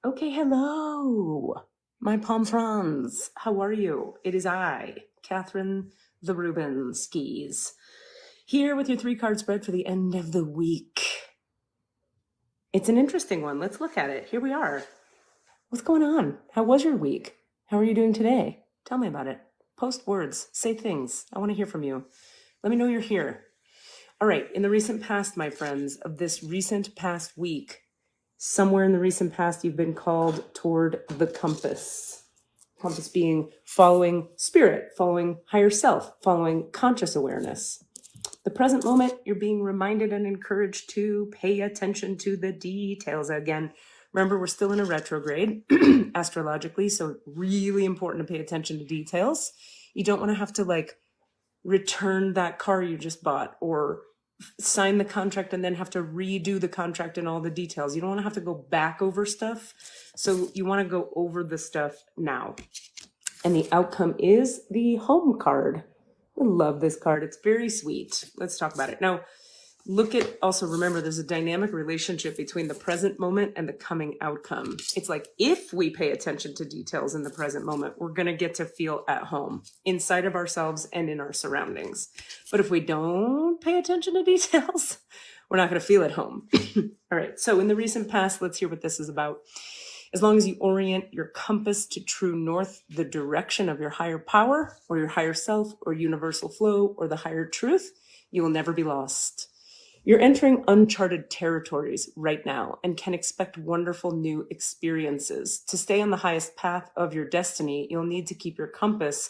Okay, hello, my palm fronds. How are you? It is I, Catherine the Rubin skis, here with your 3-card spread for the end of the week. It's an interesting one. Let's look at it. Here we are. What's going on? How was your week? How are you doing today? Tell me about it. Post words, say things. I want to hear from you. Let me know you're here. All right, in the recent past, my friends, of this recent past week, somewhere in the recent past, you've been called toward the compass. Compass being following spirit, following higher self, following conscious awareness. The present moment, you're being reminded and encouraged to pay attention to the details. Again, remember, we're still in a retrograde astrologically, so really important to pay attention to details. You don't want to have to return that car you just bought or sign the contract and then have to redo the contract and all the details. You don't want to have to go back over stuff. So you want to go over the stuff now. And the outcome is the home card. I love this card. It's very sweet. Let's talk about it. Now, also remember, there's a dynamic relationship between the present moment and the coming outcome. It's like, if we pay attention to details in the present moment, we're going to get to feel at home inside of ourselves and in our surroundings. But if we don't pay attention to details, we're not going to feel at home. All right. So in the recent past, let's hear what this is about. As long as you orient your compass to true north, the direction of your higher power or your higher self or universal flow or the higher truth, you will never be lost. You're entering uncharted territories right now and can expect wonderful new experiences. To stay on the highest path of your destiny, you'll need to keep your compass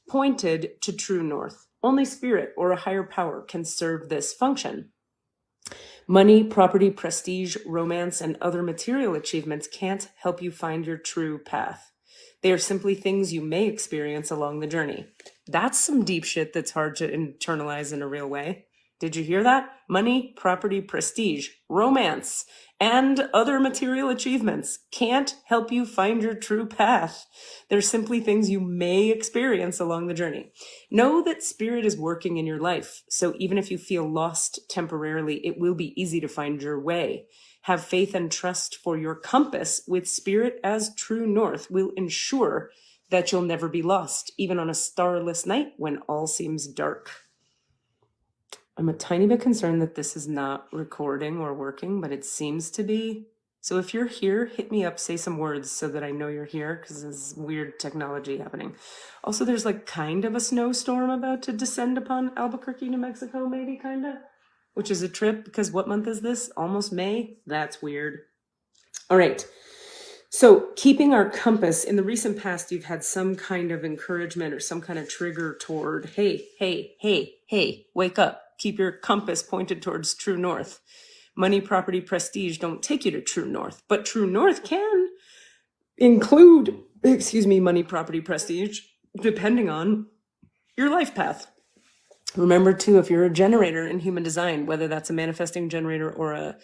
pointed to true north. Only spirit or a higher power can serve this function. Money, property, prestige, romance, and other material achievements can't help you find your true path. They are simply things you may experience along the journey. That's some deep shit that's hard to internalize in a real way. Did you hear that? Money, property, prestige, romance, and other material achievements can't help you find your true path. They're simply things you may experience along the journey. Know that spirit is working in your life, so even if you feel lost temporarily, it will be easy to find your way. Have faith and trust, for your compass with spirit as true north will ensure that you'll never be lost, even on a starless night when all seems dark. I'm a tiny bit concerned that this is not recording or working, but it seems to be. So if you're here, hit me up, say some words so that I know you're here, because there's weird technology happening. Also, there's kind of a snowstorm about to descend upon Albuquerque, New Mexico, maybe, kind of, which is a trip, because what month is this? Almost May? That's weird. All right. So keeping our compass, in the recent past, you've had some kind of encouragement or some kind of trigger toward, hey, wake up. Keep your compass pointed towards true north. Money, property, prestige don't take you to true north, but true north can include, money, property, prestige, depending on your life path. Remember too, if you're a generator in human design, whether that's a manifesting generator or a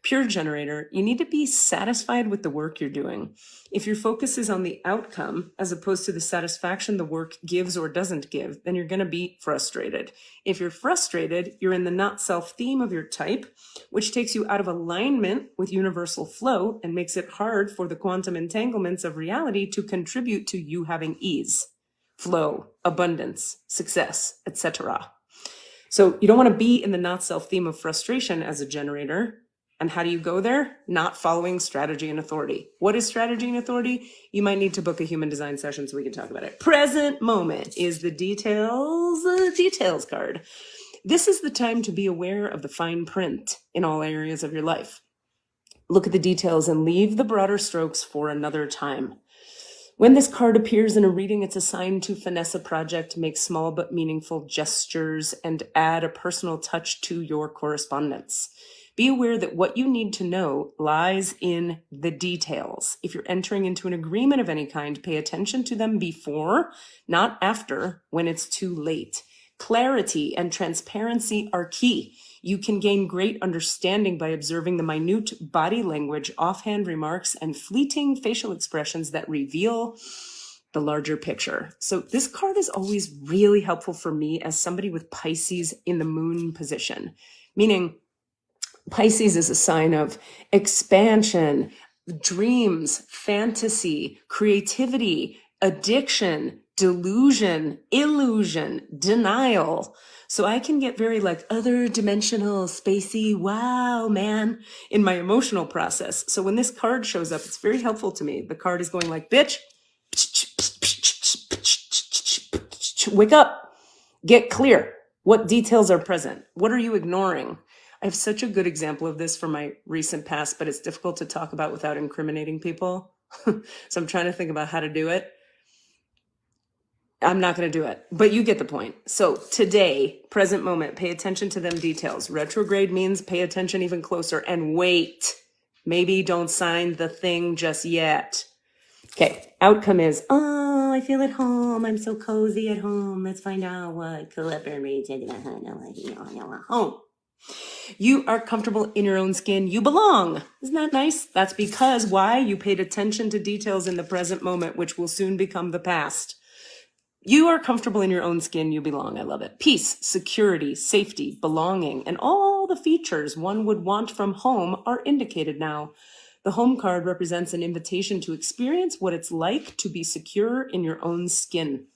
pure generator, you need to be satisfied with the work you're doing. If your focus is on the outcome, as opposed to the satisfaction the work gives or doesn't give, then you're going to be frustrated. If you're frustrated, you're in the not self theme of your type, which takes you out of alignment with universal flow and makes it hard for the quantum entanglements of reality to contribute to you having ease, flow, abundance, success, etc. So you don't want to be in the not self theme of frustration as a generator. And how do you go there? Not following strategy and authority. What is strategy and authority? You might need to book a human design session so we can talk about it. Present moment is the details card. This is the time to be aware of the fine print in all areas of your life. Look at the details and leave the broader strokes for another time. When this card appears in a reading, it's assigned to finesse a project, make small but meaningful gestures, and add a personal touch to your correspondence. Be aware that what you need to know lies in the details. If you're entering into an agreement of any kind, pay attention to them before, not after, when it's too late. Clarity and transparency are key. You can gain great understanding by observing the minute body language, offhand remarks, and fleeting facial expressions that reveal the larger picture. So this card is always really helpful for me as somebody with Pisces in the moon position, meaning Pisces is a sign of expansion, dreams, fantasy, creativity, addiction, delusion, illusion, denial. So I can get very like other dimensional, spacey, wow, man, in my emotional process. So when this card shows up, it's very helpful to me. The card is going like, bitch, wake up, get clear. What details are present? What are you ignoring? I have such a good example of this from my recent past, but it's difficult to talk about without incriminating people. So I'm trying to think about how to do it. I'm not going to do it, but you get the point. So today, present moment, pay attention to them details. Retrograde means pay attention even closer and wait. Maybe don't sign the thing just yet. Okay, outcome is, oh, I feel at home. I'm so cozy at home. Let's find out what Clipper reads at home. You are comfortable in your own skin. You belong. Isn't that nice? That's because why? You paid attention to details in the present moment, which will soon become the past. You are comfortable in your own skin. You belong. I love it. Peace, security, safety, belonging, and all the features one would want from home are indicated now. The home card represents an invitation to experience what it's like to be secure in your own skin,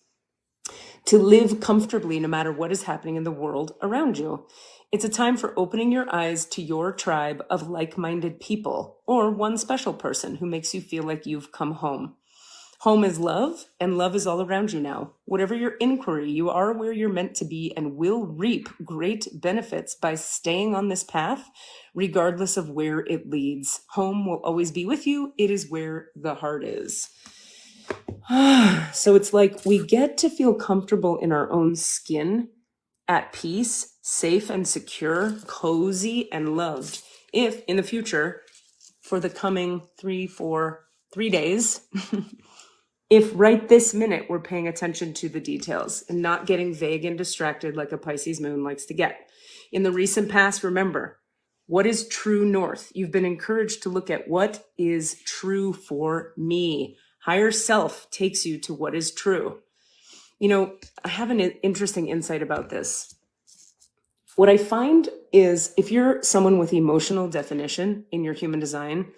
to live comfortably no matter what is happening in the world around you. It's a time for opening your eyes to your tribe of like-minded people or one special person who makes you feel like you've come home. Home is love, and love is all around you now. Whatever your inquiry, you are where you're meant to be and will reap great benefits by staying on this path, regardless of where it leads. Home will always be with you. It is where the heart is. So it's like we get to feel comfortable in our own skin, at peace, safe and secure, cozy and loved. If in the future, for the coming 3 days, if right this minute we're paying attention to the details and not getting vague and distracted like a Pisces moon likes to get. In the recent past, remember, what is true north? You've been encouraged to look at what is true for me. Higher self takes you to what is true. You know, I have an interesting insight about this. What I find is if you're someone with emotional definition in your human design,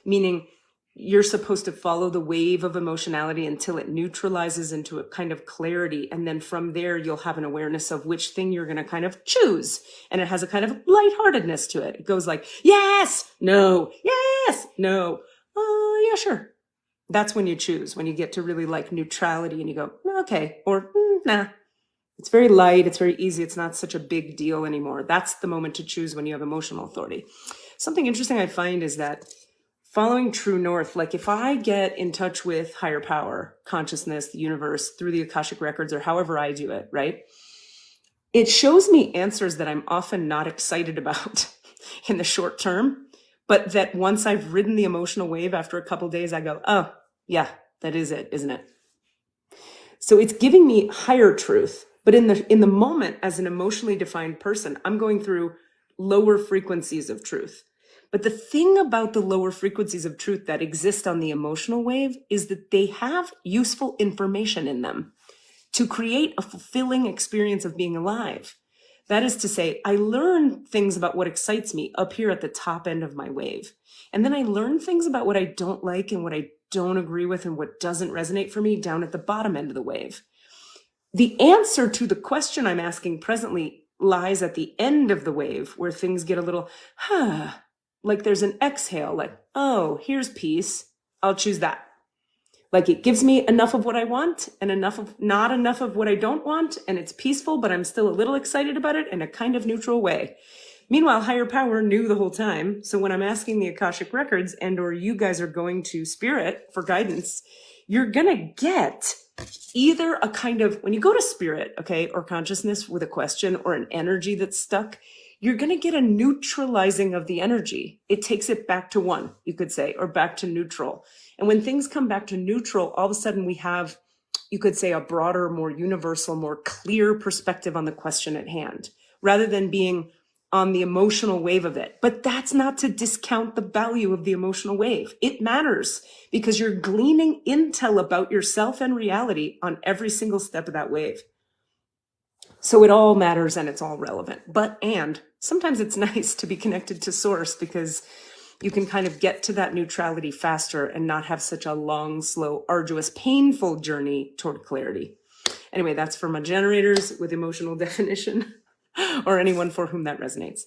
meaning you're supposed to follow the wave of emotionality until it neutralizes into a kind of clarity. And then from there, you'll have an awareness of which thing you're going to kind of choose. And it has a kind of lightheartedness to it. It goes like, yes, no, yes, no. Oh, yeah, sure. That's when you choose, when you get to really like neutrality and you go, okay, or nah. It's very light. It's very easy. It's not such a big deal anymore. That's the moment to choose when you have emotional authority. Something interesting I find is that following true north, like if I get in touch with higher power, consciousness, the universe, through the Akashic records or however I do it, right? It shows me answers that I'm often not excited about in the short term, but that once I've ridden the emotional wave after a couple of days, I go, oh, yeah, that is it, isn't it? So it's giving me higher truth. But in the moment, as an emotionally defined person, I'm going through lower frequencies of truth. But the thing about the lower frequencies of truth that exist on the emotional wave is that they have useful information in them to create a fulfilling experience of being alive. That is to say, I learn things about what excites me up here at the top end of my wave. And then I learn things about what I don't like and what I don't agree with and what doesn't resonate for me down at the bottom end of the wave. The answer to the question I'm asking presently lies at the end of the wave where things get a little, like there's an exhale, like, oh, here's peace. I'll choose that. Like it gives me enough of what I want and not enough of what I don't want. And it's peaceful, but I'm still a little excited about it in a kind of neutral way. Meanwhile, higher power knew the whole time. So when I'm asking the Akashic records and or you guys are going to spirit for guidance, you're going to get either a kind of, when you go to spirit, okay, or consciousness with a question or an energy that's stuck, you're going to get a neutralizing of the energy. It takes it back to one, you could say, or back to neutral. And when things come back to neutral, all of a sudden we have, you could say, a broader, more universal, more clear perspective on the question at hand, rather than being on the emotional wave of it. But that's not to discount the value of the emotional wave. It matters because you're gleaning intel about yourself and reality on every single step of that wave. So it all matters and it's all relevant. And sometimes it's nice to be connected to source because you can kind of get to that neutrality faster and not have such a long, slow, arduous, painful journey toward clarity. Anyway, that's for my generators with emotional definition or anyone for whom that resonates.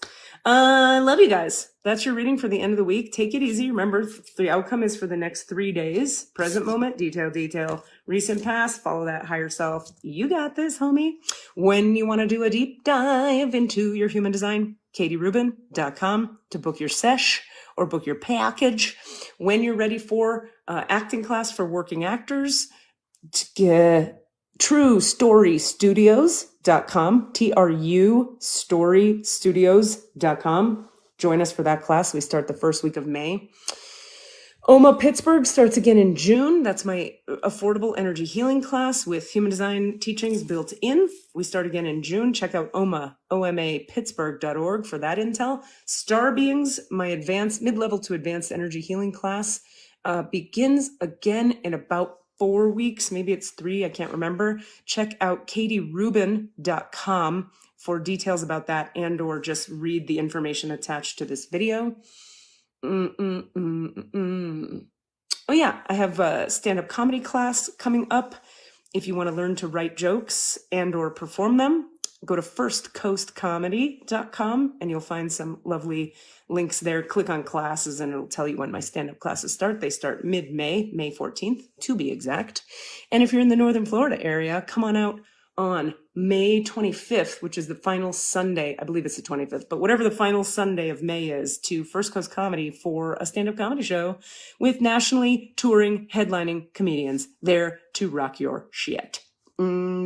I love you guys. That's your reading for the end of the week. Take it easy. Remember, the outcome is for the next 3 days. Present moment, detail, recent past, follow that higher self. You got this, homie. When you want to do a deep dive into your human design, katierubin.com to book your sesh or book your package. When you're ready for acting class for working actors, to get TrueStoryStudios.com, TrueStoryStudios.com. Join us for that class. We start the first week of May. OMA Pittsburgh starts again in June. That's my affordable energy healing class with human design teachings built in. We start again in June. Check out OMAPittsburgh.org for that intel. Star Beings, my advanced mid-level to advanced energy healing class, begins again in about 4 weeks. Maybe it's 3. I can't remember. Check out katierubin.com for details about that and or just read the information attached to this video. Oh yeah, I have a stand-up comedy class coming up. If you want to learn to write jokes and or perform them, go to firstcoastcomedy.com and you'll find some lovely links there. Click on classes and it'll tell you when my stand-up classes start. They start mid-May, May 14th to be exact. And if you're in the Northern Florida area, come on out on May 25th, which is the final Sunday. I believe it's the 25th, but whatever the final Sunday of May is, to First Coast Comedy for a stand-up comedy show with nationally touring, headlining comedians there to rock your shit.